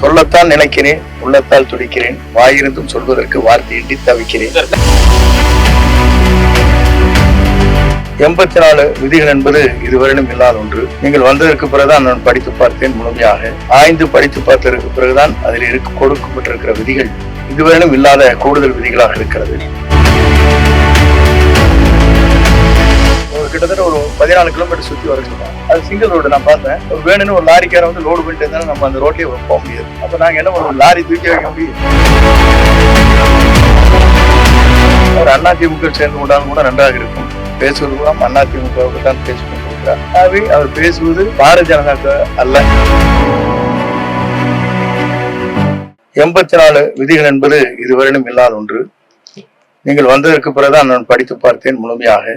சொல்லத்தான் நினைக்கிறேன், உள்ளத்தால் துடிக்கிறேன், வாயிருந்தும் சொல்வதற்கு வார்த்தையின்றி தவிக்கிறேன். 84 விதிகள் என்பது இதுவரையிலும் இல்லாத ஒன்று. நீங்கள் வந்ததற்கு பிறகுதான் நான் படித்து பார்த்தேன் முழுமையாக. ஆய்ந்து படித்து பார்த்ததற்கு பிறகுதான் அதில் கொடுக்கப்பட்டிருக்கிற விதிகள் இதுவரையிலும் இல்லாத கூடுதல் விதிகளாக இருக்கிறது. கிட்டத்தட்ட ஒரு 14 கிலோமீட்டர் சுற்றி வர சொல்லுவாங்க. அது சிங்கிள் ரோடு. நான் பார்த்தேன். வேணும்னு ஒரு லாரிக்கார வந்து லோடு பண்ணிட்டு இருந்தாலும் நம்ம அந்த ரோட்லயே போக முடியாது. அப்ப நாங்க என்ன பண்ணுவோம், லாரி தூக்கி வைக்க முடியும். ஒரு அதிமுக சேர்ந்து கொண்டாலும் கூட நன்றாக இருக்கும். பேசுவது கூட அதிமுகவுக்கு தான் பேசிக் கொண்டிருக்கிறார். ஆகவே அவர் பேசுவது பாரதிய ஜனதாவுக்கு அல்ல. 84 விதிகள் என்பது இதுவரையிலும் இல்லாத ஒன்று. நீங்கள் வந்ததற்கு பிறகுதான் நான் படித்து பார்த்தேன் முழுமையாக.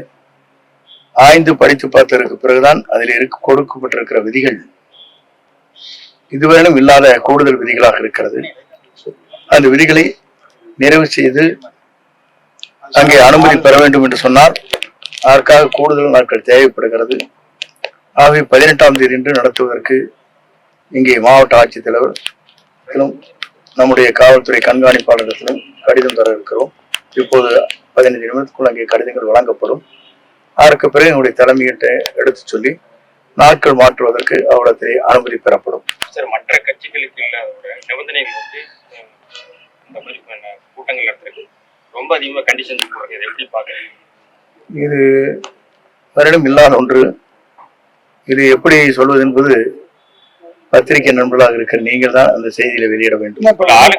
ஆய்ந்து படித்து பார்த்ததற்கு பிறகுதான் அதில் கொடுக்கப்பட்டிருக்கிற விதிகள் இதுவரையிலும் இல்லாத கூடுதல் விதிகளாக இருக்கிறது. அந்த விதிகளை நிறைவு செய்து அங்கே அனுமதி பெற வேண்டும் என்று சொன்னால் அதற்காக கூடுதல் நாட்கள் தேவைப்படுகிறது. ஆகவே 18ஆம் தேதி என்று நடத்துவதற்கு இங்கே மாவட்ட ஆட்சித்தலைவர்களும் நம்முடைய காவல்துறை கண்காணிப்பாளர்களும் கடிதம் தர இருக்கிறோம். இப்போது 15 நிமிடத்துக்குள் அங்கே கடிதங்கள் வழங்கப்படும். அதற்கு பிறகு என்னுடைய தலைமையிட்ட எடுத்து சொல்லி நாட்கள் மாற்றுவதற்கு அவரிடத்தில் அனுமதி பெறப்படும். சார், மற்ற கட்சிகளுக்கு இல்லாத நிபந்தனைகள் வந்து இந்த மாதிரி கூட்டங்கள் நடத்துறது ரொம்ப அதிகமாக கண்டிஷன் போடுறது, இதை எப்படி பார்க்குறீங்க? இது வருடம் இல்லாத ஒன்று. இது எப்படி சொல்வது என்பது பத்திரிகை நண்பர்களாக இருக்கிற நீங்கள் தான் அந்த செய்தியில வெளியிட வேண்டும்.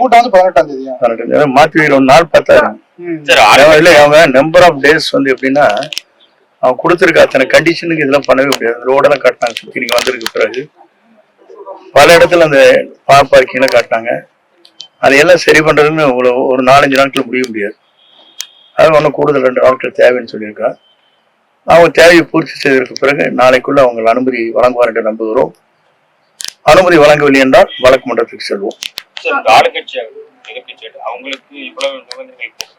கூட்டம் வந்து 18ஆம் தேதி மாற்றி ஒரு நாள் 10,000 இல்லை. அவங்க நம்பர் ஆஃப் டேஸ் வந்து எப்படின்னா அவன் கொடுத்துருக்க அத்தனை கண்டிஷனுக்கு இதெல்லாம் பண்ணவே முடியாது. ரோடெல்லாம் காட்டினாங்க சுற்றி நீங்க வந்திருக்கு பிறகு பல இடத்துல அந்த பார்க்கிங்ல காட்டினாங்க. அதையெல்லாம் சரி பண்றதுன்னு ஒரு 4-5 நாட்கள் முடிய முடியாது. அது ஒன்றும் கூடுதல் 2 நாட்கள் தேவைன்னு சொல்லியிருக்கா. அவங்க தேவையை பூர்த்தி செய்ததற்கு பிறகு நாளைக்குள்ள அவங்க அனுமதி வழங்குவார் என்று நம்புகிறோம். அனுமதி வழங்கவில்லை என்றால் வழக்கு மன்றத்துக்கு செல்வோம். அவங்களுக்கு இவ்வளவு நிபந்தனைகள்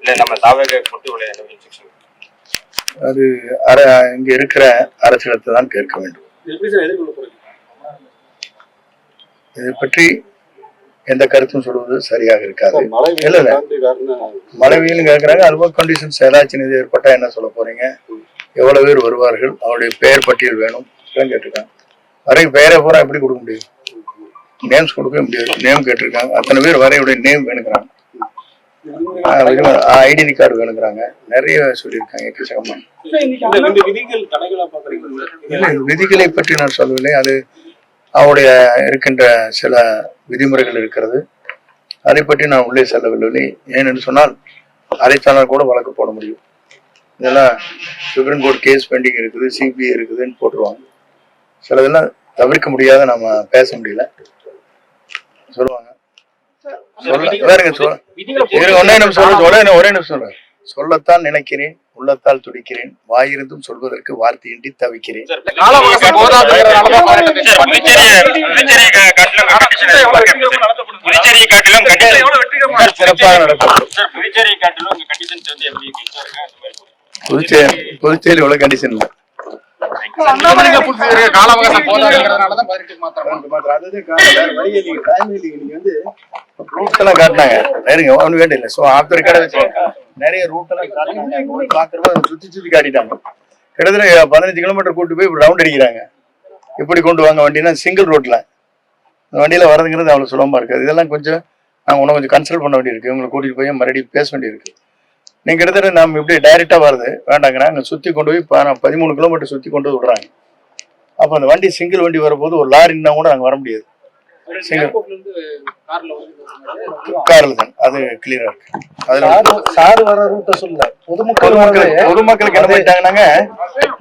இல்லை, நம்ம தாவக அது இங்க இருக்கிற அரசியலத்தை தான் கேட்க வேண்டும். இதை பற்றி எந்த கருத்தும் சொல்வது சரியாக இருக்காது. இல்ல மழை வெயில் கேட்கறாங்க. அதுபோல் கண்டிஷன்ஸ் ஏதாச்சும் இது ஏற்பட்டா என்ன சொல்ல போறீங்க, எவ்வளவு பேர் வருவார்கள், அவருடைய பெயர் பட்டியல் வேணும் கேட்டிருக்காங்க. வரைக்கும் பெயரை பூரா எப்படி கொடுக்க முடியும்? நேம்ஸ் கொடுக்க முடியாது. நேம் கேட்டிருக்காங்க. அத்தனை பேர் வரையுடைய நேம் வேணுங்கிறாங்க, ஐடென்டி கார்டு வேணுங்கிறாங்க, நிறைய சொல்லியிருக்காங்க. விதிகளை பற்றி நான் சொல்லவில்லை. அது அவருடைய இருக்கின்ற சில விதிமுறைகள் இருக்கிறது. அதை பற்றி நான் உள்ளே செல்லவில்லை. ஏனென்று சொன்னால் அதைத்தானால் கூட வழக்கு போட முடியும். இதெல்லாம் சுப்ரீம் கோர்ட் கேஸ் பெண்டிங் இருக்குது, சிபிஐ இருக்குதுன்னு போட்டுருவாங்க. சிலதெல்லாம் தவிர்க்க முடியாத நம்ம பேச முடியல சொல்லுவாங்க. ஒரே நிமிஷம் சொல்லத்தான் நினைக்கிறேன், உள்ளத்தால் துடிக்கிறேன், வாயிருந்தும் சொல்வதற்கு வார்த்தையின்றி தவிக்கிறேன். சிறப்பாக நடக்கும். புதுச்சேரி எவ்வளவு கண்டிஷன் இல்லை. நிறைய ரூட் எல்லாம் சுத்தி காட்டிட்டாங்க. கிட்டத்தட்ட 15 கிலோமீட்டர் கூட்டு போய் ரவுண்ட் அடிக்கிறாங்க. இப்படி கொண்டு வாங்க வண்டினா சிங்கிள் ரோட்ல வண்டியில வரதுங்கிறது அவ்வளவு சுலபமா இருக்காது. இதெல்லாம் கொஞ்சம் நாங்க உன்ன கொஞ்சம் கன்சல்ட் பண்ண வேண்டியிருக்கு. உங்களை கூட்டிட்டு போய் மறுபடியும் பேச வேண்டியிருக்கு. நீங்க கிட்டத்தட்ட நம்ம இப்படி டைரக்டா வருது வேண்டாங்கிறாங்க. சுத்தி கொண்டு போய் 13 கிலோமீட்டர் சுத்தி கொண்டு வந்து விடுறாங்க. அப்ப அந்த வண்டி சிங்கிள் வண்டி வரும்போது ஒரு லாரின்னா கூட நாங்க வர முடியாது. கார்ல தான் அது கிளியரா இருக்கு. பொதுமக்களுக்கு என்ன பண்ணிட்டாங்கன்னாங்க,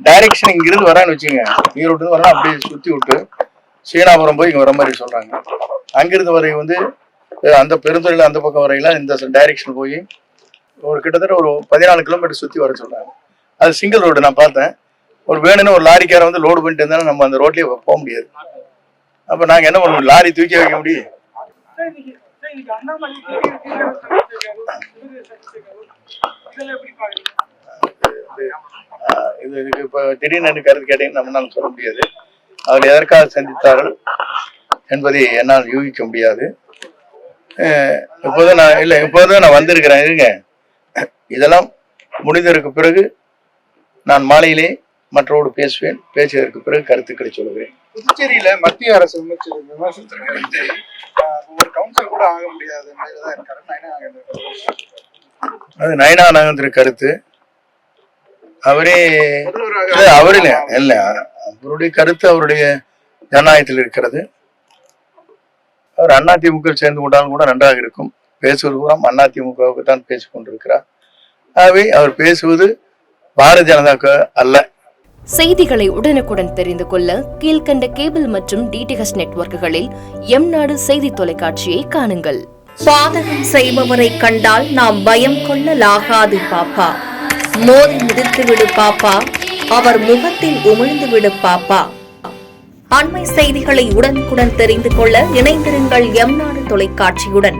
டைரக்ஷன் இங்க இருந்து வரான்னு வச்சுங்க, ஈரோடு இருந்து வரலாம் அப்படியே சுத்தி விட்டு சீனாபுரம் போய் இங்க வர மாதிரி சொல்றாங்க. அங்கிருந்து வரை வந்து அந்த பெருந்துறையில அந்த பக்கம் வரையில இந்த டைரக்ஷன் போய் ஒரு கிட்டத்தட்ட ஒரு 14 கிலோமீட்டர் சுத்தி வர சொல்றாங்க. அது சிங்கிள் ரோடு. நான் பார்த்தேன். ஒரு வேணும்னு ஒரு லாரிக்கார வந்து லோடு பண்ணிட்டு இருந்தாலும் நம்ம அந்த ரோட்லயே போக முடியாது. அப்ப நாங்க என்ன பண்ணுவோம், லாரி தூக்கி வைக்க முடியும். இதுக்கு இப்ப திடீர்னு கருத்து கேட்டீங்கன்னு நம்மளால சொல்ல முடியாது. அவர் எதற்காக சந்தித்தார்கள், என்பதை என்னால் யூகிக்க முடியாது. இப்போதான் நான் வந்திருக்கிறேன். இருங்க, இதெல்லாம் முடிந்ததற்கு பிறகு நான் மாலையிலே மற்றோடு பேசுவேன். பேசியதற்கு பிறகு கருத்துக்களை சொல்லுவேன். புதுச்சேரியில மத்திய அரசு விமர்சித்திருக்கிறது, ஒரு கவுன்சில் கூட ஆக முடியாது. அது நயனா நாகேந்திரன் கருத்து. அவரே இல்ல, அவருடைய கருத்து அவருடைய ஜனநாயகத்தில் இருக்கிறது. அவர் அதிமுக சேர்ந்து கொண்டாலும் கூட நன்றாக இருக்கும். பேசுவது பூரா அதிமுகவுக்கு தான் பேசிக் கொண்டிருக்கிறார். ஆகவே அவர் பேசுவது பாரதிய ஜனதாவுக்கு அல்ல. செய்திகளை உடனுக்குடன் தெரிந்து கொள்ள கீழ்கண்ட கேபிள் மற்றும் டிடிஎச் நெட்வொர்க்குகளில் எம்நாடு செய்தி தொலைக்காட்சியை காணுங்கள். பாதகம் செய்பவரை கண்டால் நாம் பயம் கொள்ளலாகாது பாப்பா. மோதி மிதித்து விடு பாப்பா, அவர் முகத்தில் உமிழ்ந்து விடு பாப்பா. அண்மை செய்திகளை உடனுக்குடன் தெரிந்து கொள்ள இணைந்திருங்கள் எம்நாடு தொலைக்காட்சியுடன்.